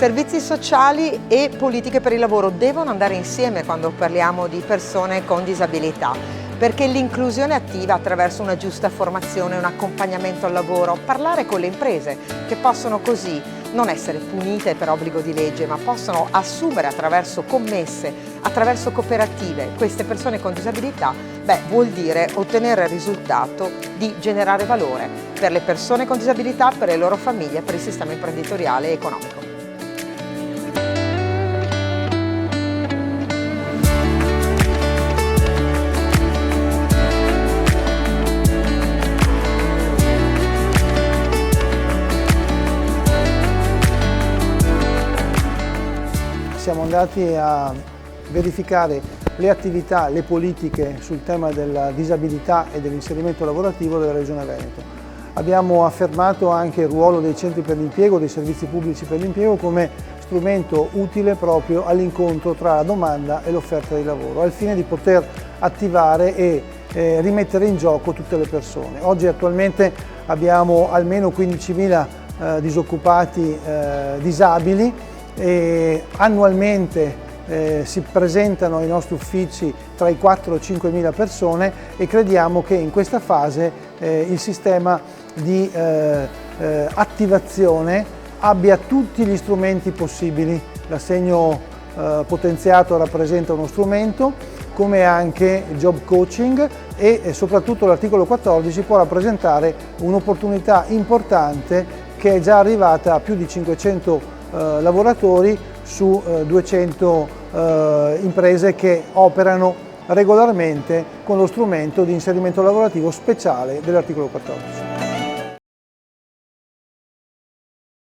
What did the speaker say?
Servizi sociali e politiche per il lavoro devono andare insieme quando parliamo di persone con disabilità, perché l'inclusione attiva attraverso una giusta formazione, un accompagnamento al lavoro, parlare con le imprese che possono così non essere punite per obbligo di legge, ma possono assumere attraverso commesse, attraverso cooperative queste persone con disabilità, vuol dire ottenere il risultato di generare valore per le persone con disabilità, per le loro famiglie, per il sistema imprenditoriale e economico. Siamo andati a verificare le attività, le politiche sul tema della disabilità e dell'inserimento lavorativo della Regione Veneto. Abbiamo affermato anche il ruolo dei centri per l'impiego, dei servizi pubblici per l'impiego come strumento utile proprio all'incontro tra la domanda e l'offerta di lavoro, al fine di poter attivare e rimettere in gioco tutte le persone. Oggi attualmente abbiamo almeno 15.000 disoccupati disabili e annualmente si presentano ai nostri uffici tra i 4 e 5.000 persone e crediamo che in questa fase il sistema di attivazione abbia tutti gli strumenti possibili. L'assegno potenziato rappresenta uno strumento, come anche il job coaching e soprattutto l'articolo 14 può rappresentare un'opportunità importante che è già arrivata a più di 500 lavoratori su 200 imprese che operano regolarmente con lo strumento di inserimento lavorativo speciale dell'articolo 14.